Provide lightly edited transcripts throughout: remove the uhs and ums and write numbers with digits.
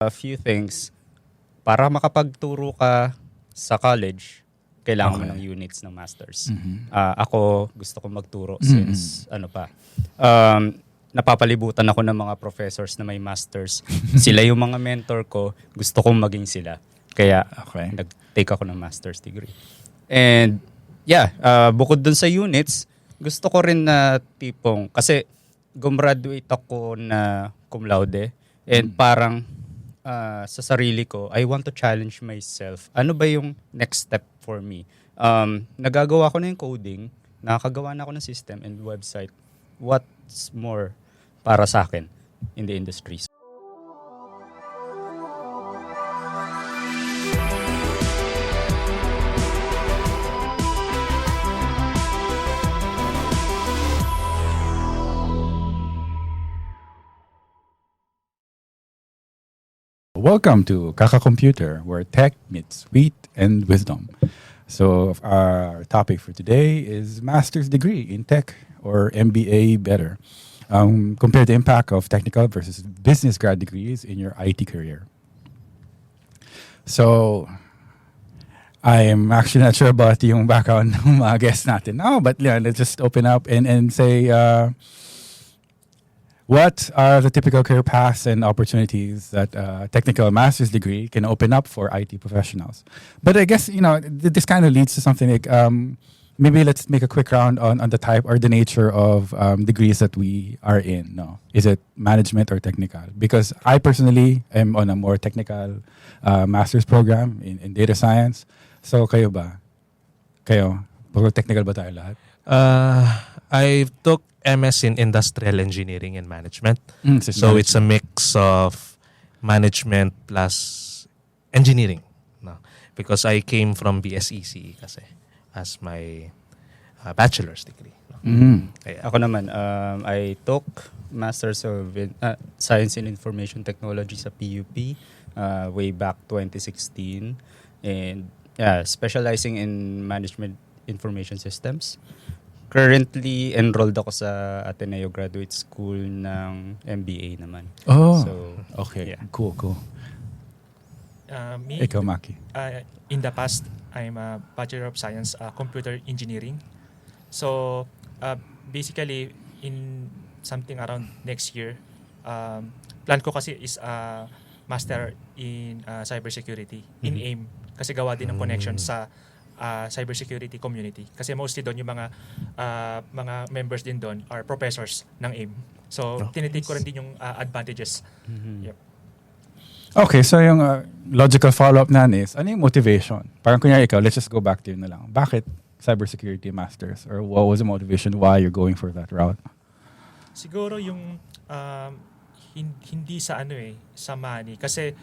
A few things. Para makapagturo ka sa college, kailangan mo ng units ng masters. Ako, gusto kong magturo since napapalibutan ako ng mga professors na may masters. Sila yung mga mentor ko. Gusto kong maging sila. Kaya nag-take ako ng master's degree. And bukod dun sa units, gusto ko rin na tipong, kasi gumraduate ako na cum laude. And parang sa sarili ko, I want to challenge myself. Ano ba yung next step for me? Nagagawa ko na yung coding, nakakagawa na ako ng system and website. What's more para sa akin in the industry? Welcome to Kaka Computer, where tech meets sweet and wisdom. So our topic for today is master's degree in tech, or MBA better. Compare the impact of technical versus business grad degrees in your IT career. So I'm actually not sure about yung background ng mga guests natin now, but let's just open up and say, what are the typical career paths and opportunities that a technical master's degree can open up for IT professionals? But I guess, this kind of leads to something like, maybe let's make a quick round on the type or the nature of degrees that we are in. No? Is it management or technical? Because I personally am on a more technical master's program in data science. So kayo ba? Kayo? Puro technical ba tayo lahat? I took MS in Industrial Engineering and Management. So it's a mix of management plus engineering. No? Because I came from BSEC kasi as my bachelor's degree. No? Ako naman, I took Masters of Science in Information Technology sa PUP way back 2016. And specializing in Management Information Systems. Currently, enrolled ako sa Ateneo Graduate School ng MBA naman. Oh, so, okay. Yeah. Cool. Me, Ikaw, Maki. in the past, I'm a Bachelor of Science, Computer Engineering. So, basically, in something around next year, plan ko kasi is Master in Cybersecurity in AIM. Kasi gawa din ng connection sa cybersecurity community. Kasi mostly doon yung mga members din doon are professors ng AIM. So, tinitake ko rin din yung advantages. Yep. Okay, so yung logical follow-up na is, ano yung motivation? Parang kunyari ikaw, let's just go back to yun na lang. Bakit cybersecurity masters? Or what was the motivation why you're going for that route? Siguro yung hindi sa sa money. Kasi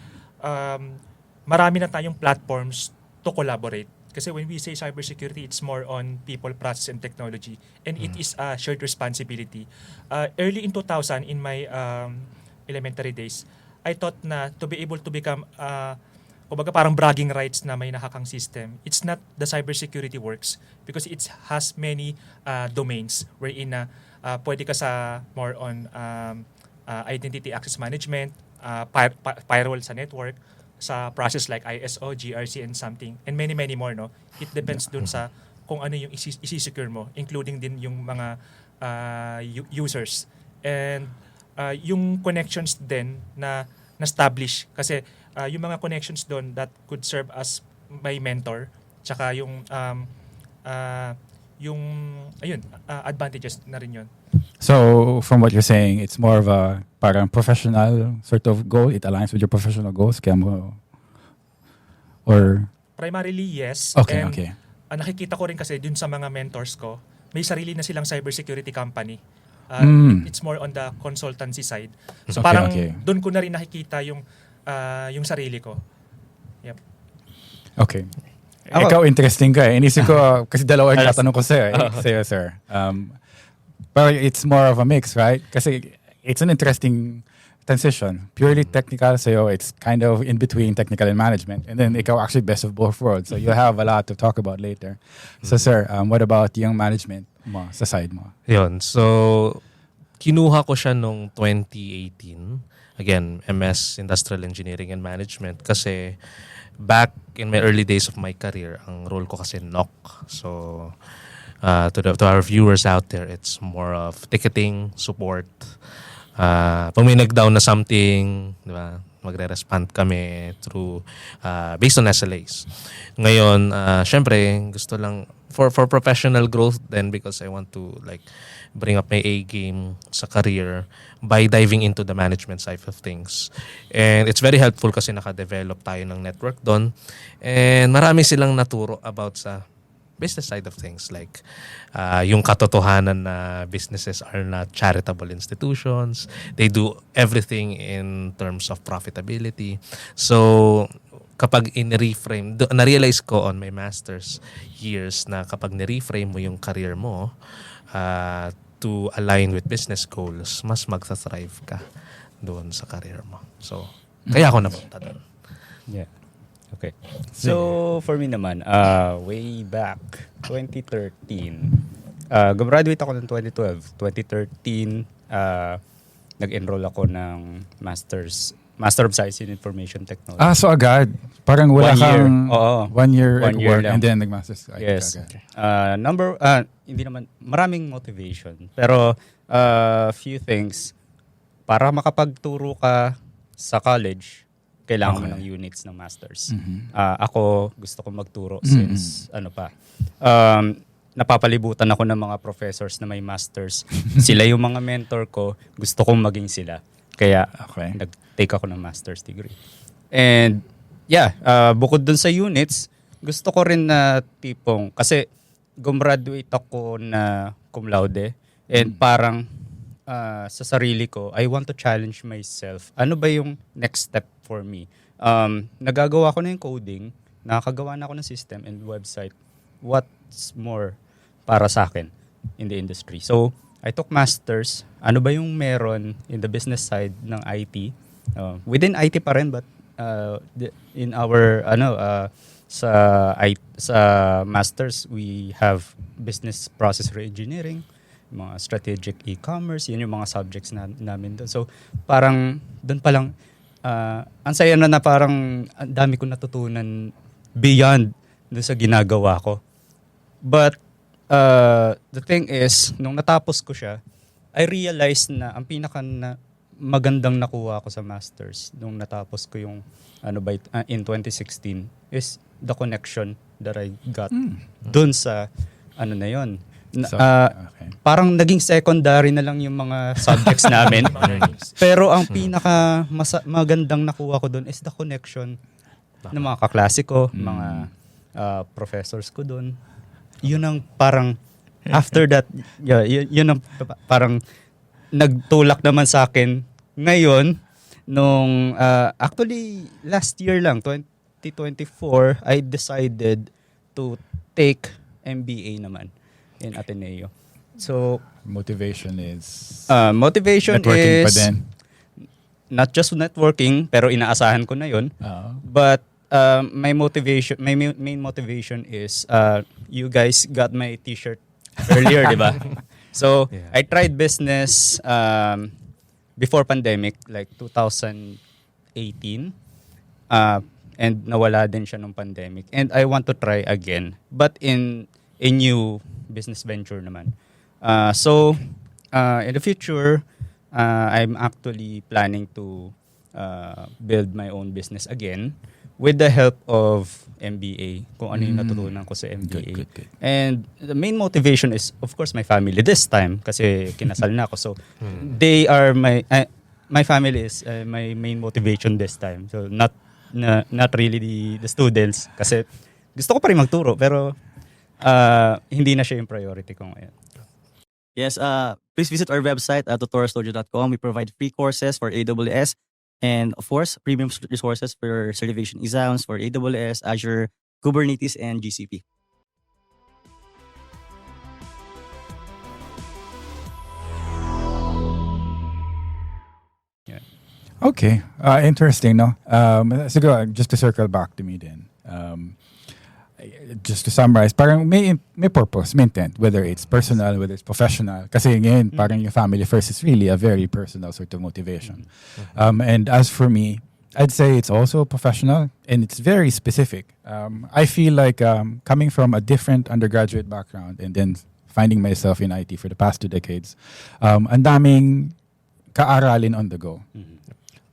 marami na tayong platforms to collaborate. Kasi when we say cybersecurity, it's more on people, process, and technology. And it is a shared responsibility. Early in 2000, in my elementary days, I thought na to be able to become, kumbaga parang bragging rights na may nakakang system, it's not the cybersecurity works because it has many domains wherein pwede ka sa more on identity access management, firewall sa network, sa process like ISO, GRC, and something, and many more, no? It depends dun sa kung ano yung isi-secure mo, including din yung mga users. And yung connections din na establish kasi yung mga connections dun that could serve as my mentor, tsaka yung advantages na rin yun. So, from what you're saying, it's more of a parang professional sort of goal. It aligns with your professional goals. Kaya mo, or? Primarily, yes. Okay, and, okay. Nakikita ko rin kasi dun sa mga mentors ko, may sarili na silang cybersecurity company. It's more on the consultancy side. So parang dun ko na rin nakikita yung sarili ko. Yep. Okay. Ikaw, interesting ka eh. Inisip ko, kasi dalawa yung tatanong ko sa'yo, sir. But it's more of a mix, right? Kasi it's an interesting transition. Purely technical sa'yo, it's kind of in between technical and management. And then ikaw actually best of both worlds. So you have a lot to talk about later. So sir, what about yung management mo sa side mo? Yun. So, kinuha ko siya nung 2018 again, MS Industrial Engineering and Management kasi back in my early days of my career, ang role ko kasi NOC. So, to our viewers out there, it's more of ticketing, support. Pag may nag-down na something, di ba, magre-respond kami through based on SLAs. Ngayon, syempre, gusto lang for professional growth then because I want to like bring up my A game sa career by diving into the management side of things. And it's very helpful kasi naka-develop tayo ng network doon. And marami silang naturo about sa business side of things like yung katotohanan na businesses are not charitable institutions. They do everything in terms of profitability. So kapag in-reframe, na-realize ko on my master's years na kapag ni-reframe mo yung career mo to align with business goals, mas magsa-thrive ka doon sa career mo. So, kaya ako napunta doon. Yeah. Okay. So, for me naman, way back 2013, gumraduate ako ng 2012. 2013, nag-enroll ako ng Master of Science in Information Technology. So agad. Parang wala 1 year. kang Oo. 1 year 1 at year work lang. and then nag-masters. Yes. Okay. Hindi naman, maraming motivation. Pero, few things. Para makapagturo ka sa college, kailangan mo ng units ng masters. Ako, gusto ko magturo since, napapalibutan ako ng mga professors na may masters. Sila yung mga mentor ko. Gusto kong maging sila. Kaya, nag-take ako ng master's degree. And, bukod dun sa units, gusto ko rin na tipong, kasi gumraduate ako na cum laude, and parang sa sarili ko, I want to challenge myself. Ano ba yung next step for me? Nagagawa ko na yung coding, nakakagawa na ako ng system and website. What's more para sa akin in the industry? So, I took masters. Ano ba yung meron in the business side ng IT? Within IT pa rin, but in our sa masters we have business process reengineering, mga strategic e-commerce, yun yung mga subjects namin doon. So parang doon pa lang ang saya na parang ang dami ko natutunan beyond doon sa ginagawa ko. But the thing is, nung natapos ko siya, I realized na ang pinaka magandang nakuha ko sa masters nung natapos ko yung in 2016 is the connection that I got dun sa na yun. Parang naging secondary na lang yung mga subjects namin. Pero ang pinaka magandang nakuha ko dun is the connection ng mga kaklase ko, mga professors ko dun. Yun ang parang after that, yun ang parang nagtulak naman sa akin ngayon nung actually last year lang 2024 I decided to take MBA naman in Ateneo. So motivation is is networking pa din. Not just networking, pero inaasahan ko na yun. But my main motivation is you guys got my t-shirt earlier, di ba? So, I tried business before pandemic, like 2018. And nawala din siya nung pandemic. And I want to try again. But in a new business venture naman. So, in the future, I'm actually planning to build my own business again with the help of MBA, kung ano yung natutunan ko sa MBA. Good. And the main motivation is, of course, my family this time, kasi kinasal na ako. So, they are my family is my main motivation this time. So, not really the students, kasi gusto ko pa rin magturo, pero hindi na siya yung priority ko ngayon. Yes, please visit our website at tutorialstudio.com. We provide free courses for AWS and, of course, premium resources for certification exams for AWS, Azure, Kubernetes, and GCP. Okay. Interesting, no? Siguro, just to circle back to me then. just to summarize, parang may purpose, may intent, whether it's personal, whether it's professional. Kasi ngayon, parang yung family first is really a very personal sort of motivation. And as for me, I'd say it's also professional and it's very specific. I feel like coming from a different undergraduate background and then finding myself in IT for the past 2 decades, ang daming kaaralin on the go.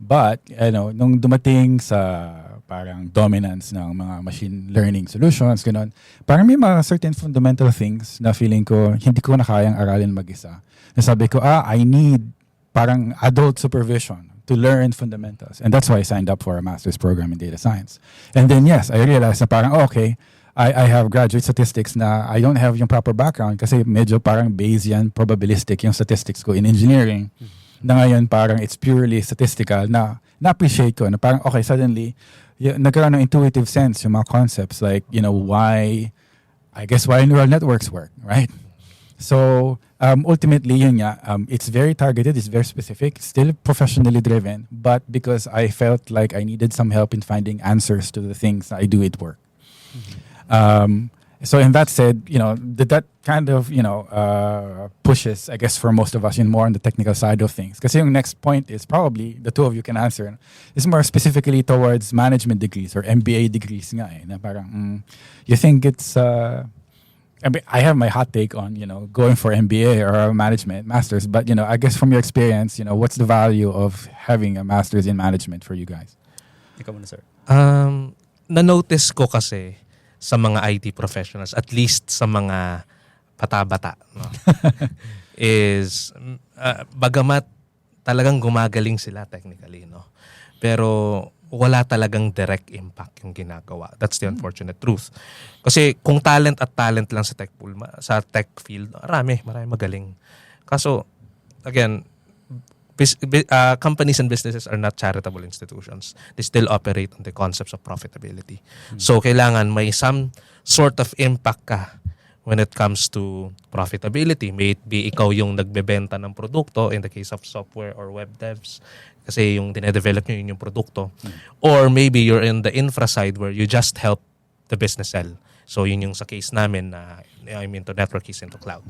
But, nung dumating sa parang dominance ng mga machine learning solutions, ganun, parang may mga certain fundamental things na feeling ko, hindi ko na kayang aralin mag-isa. Nasabi ko, I need parang adult supervision to learn fundamentals. And that's why I signed up for a master's program in data science. And then, yes, I realized na parang, okay, I have graduate statistics na I don't have yung proper background kasi medyo parang Bayesian, probabilistic yung statistics ko in engineering. Na ngayon parang it's purely statistical na na-appreciate ko na parang okay, suddenly nagkaroon ng intuitive sense yung mga concepts like, why neural networks work, right? So ultimately yun nga, it's very targeted, it's very specific, still professionally driven, but because I felt like I needed some help in finding answers to the things I do at work. So in that said, that kind of, pushes, I guess, for most of us in more on the technical side of things. Kasi yung next point is probably, the two of you can answer, is more specifically towards management degrees or MBA degrees nga eh, na parang, you think it's, I have my hot take on, going for MBA or management, masters, but, I guess from your experience, what's the value of having a master's in management for you guys? Ikaw muna, sir. Na-notice ko kasi, sa mga IT professionals, at least sa mga patabata, no? is bagamat talagang gumagaling sila technically, no? Pero wala talagang direct impact yung ginagawa. That's the unfortunate truth. Kasi kung talent at talent lang sa tech pool, sa tech field, marami magaling. Kaso, again, companies and businesses are not charitable institutions. They still operate on the concepts of profitability. So, kailangan may some sort of impact ka when it comes to profitability. May it be ikaw yung nagbebenta ng produkto in the case of software or web devs kasi yung dinedevelop nyo yun yung produkto. Or maybe you're in the infra side where you just help the business sell. So, yun yung sa case namin na I'm into network, he's into cloud.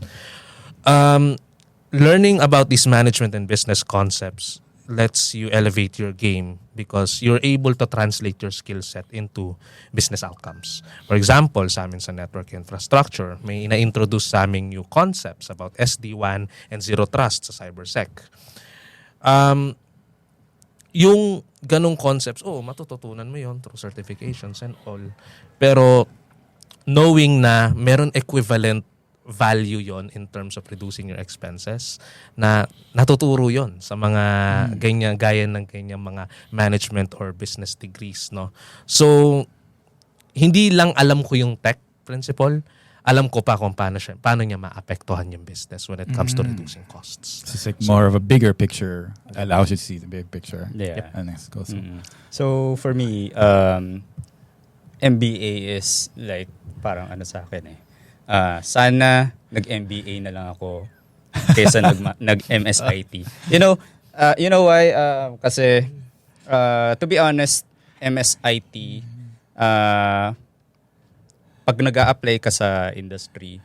Learning about these management and business concepts lets you elevate your game because you're able to translate your skill set into business outcomes. For example, sa amin sa network infrastructure, may ina-introduce sa amin new concepts about SD-WAN and Zero Trust sa CyberSec. Yung ganong concepts, matututunan mo yon through certifications and all. Pero knowing na meron equivalent value yon in terms of reducing your expenses na natuturo yon sa mga gaya ng kanyang mga management or business degrees, no? So hindi lang alam ko yung tech principle, alam ko pa kung paano niya maapektuhan yung business when it comes to reducing costs. So it's like more of a bigger picture, allows you to see the big picture. Yeah. And next goes. So for me, MBA is like parang sa akin eh. Sana nag-MBA na lang ako kaysa nag-MSIT. You know why? Kasi to be honest, MSIT pag nag-a-apply ka sa industry,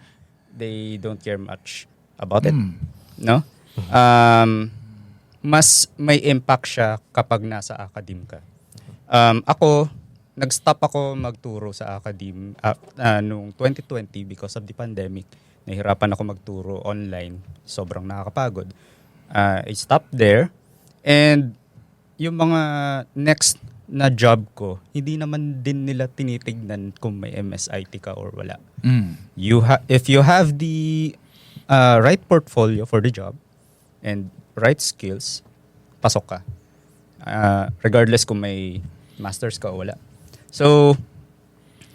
they don't care much about it. No? Mas may impact siya kapag nasa academe ka. Ako, nag-stop ako magturo sa academe noong 2020 because of the pandemic. Nahirapan ako magturo online. Sobrang nakakapagod. I stopped there. And yung mga next na job ko, hindi naman din nila tinitignan kung may MSIT ka or wala. If you have the right portfolio for the job and right skills, pasok ka. Regardless kung may masters ka o wala. So,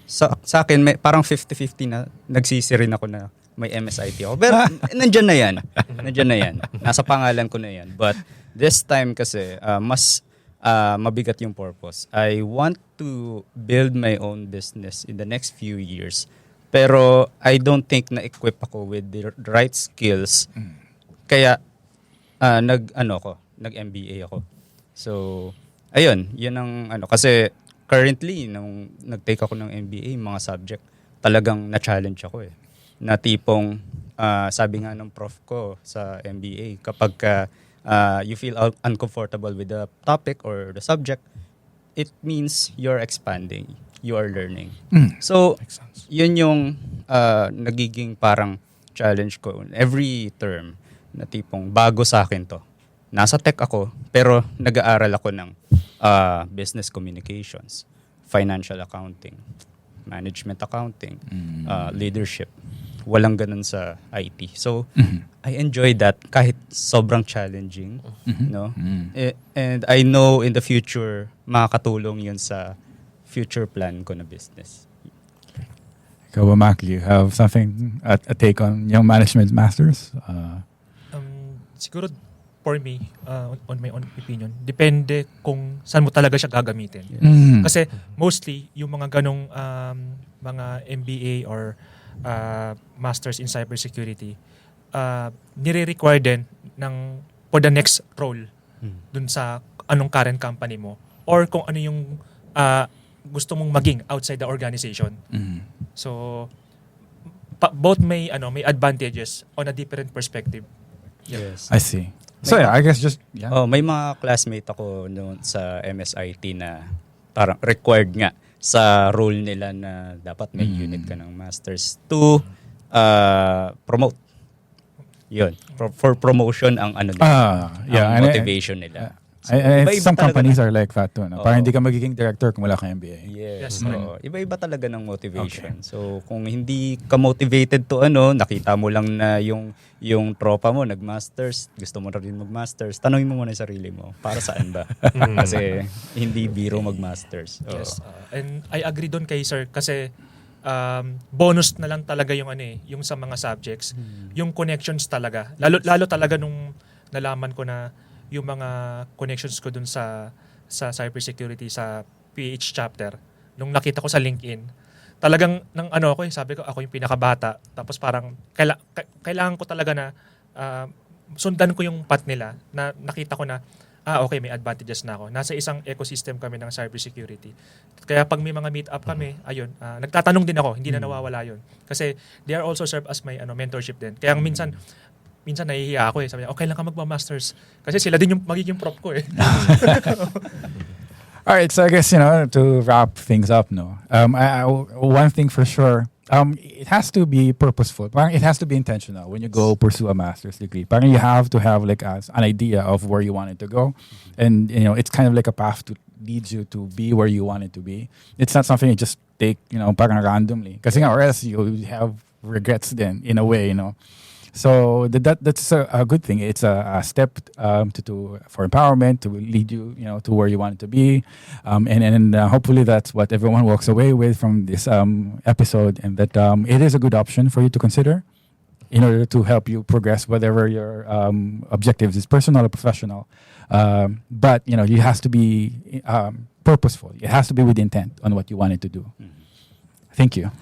sa akin, may, parang 50-50 na nagsisi rin ako na may MSIT ako. Pero nandyan na yan. Nasa pangalan ko na yan. But this time kasi, mas mabigat yung purpose. I want to build my own business in the next few years. Pero I don't think na-equip ako with the right skills. Kaya, nag-MBA ako. So, ayun, yun ang kasi currently, nung nag-take ako ng MBA, mga subject, talagang na-challenge ako eh. Na tipong, sabi nga ng prof ko sa MBA, kapag you feel uncomfortable with the topic or the subject, it means you're expanding, you are learning. So, yun yung nagiging parang challenge ko every term na tipong bago sa akin to. Nasa tech ako, pero nag-aaral ako ng business communications, financial accounting, management accounting, leadership. Walang ganun sa IT. So, I enjoy that kahit sobrang challenging. No? And I know in the future, makakatulong yun sa future plan ko na business. Ikaw ba, Mac, you have something, a take on Young Management Masters? Siguro for me, on my own opinion, depende kung saan mo talaga siya gagamitin. Kasi mostly, yung mga ganong mga MBA or Masters in Cybersecurity, nire-require din for the next role dun sa anong current company mo or kung ano yung gusto mong maging outside the organization. So, both may advantages on a different perspective. Yes. I see. So yeah, I guess just, yeah. Oh, may mga classmate ako noon sa MSIT na parang required nga sa role nila na dapat may unit ka ng masters to promote. Yun. For promotion ang ano nila, ang motivation nila. So, some companies are like that too. No? Parang hindi ka magiging director kung wala kang MBA. Yes. So, iba-iba talaga ng motivation. Okay. So, kung hindi ka motivated to nakita mo lang na yung tropa mo nag-masters, gusto mo rin mag-masters, tanongin mo muna yung sarili mo, para saan ba? Kasi hindi biro mag-masters. Yes. And I agree doon kay sir kasi bonus na lang talaga yung yung sa mga subjects, yung connections talaga. Lalo talaga nung nalaman ko na yung mga connections ko dun sa cybersecurity sa PH chapter, nung nakita ko sa LinkedIn, talagang sabi ko ako yung pinakabata, tapos parang kailangan ko talaga na sundan ko yung path nila, na nakita ko na okay, may advantages na ako. Nasa isang ecosystem kami ng cybersecurity. Kaya pag may mga meet up kami, ayun, nagtatanong din ako, hindi na nawawala yun. Kasi they are also serve as my mentorship din. Kaya minsan nahihiya ako eh. Sabi niya, okay lang ka magma-masters. Kasi sila din yung magiging prop ko eh. All right, so I guess, to wrap things up, one thing for sure, it has to be purposeful. Parang it has to be intentional when you go pursue a master's degree. Parang you have to have like an idea of where you want it to go. And, it's kind of like a path to lead you to be where you want it to be. It's not something you just take, parang randomly. Kasi or else you have regrets then, in a way, So that's a good thing. It's a step for empowerment, to lead you, to where you want it to be, and hopefully that's what everyone walks away with from this episode, and that it is a good option for you to consider in order to help you progress whatever your objectives is, personal or professional. But it has to be purposeful. It has to be with intent on what you want it to do. Thank you.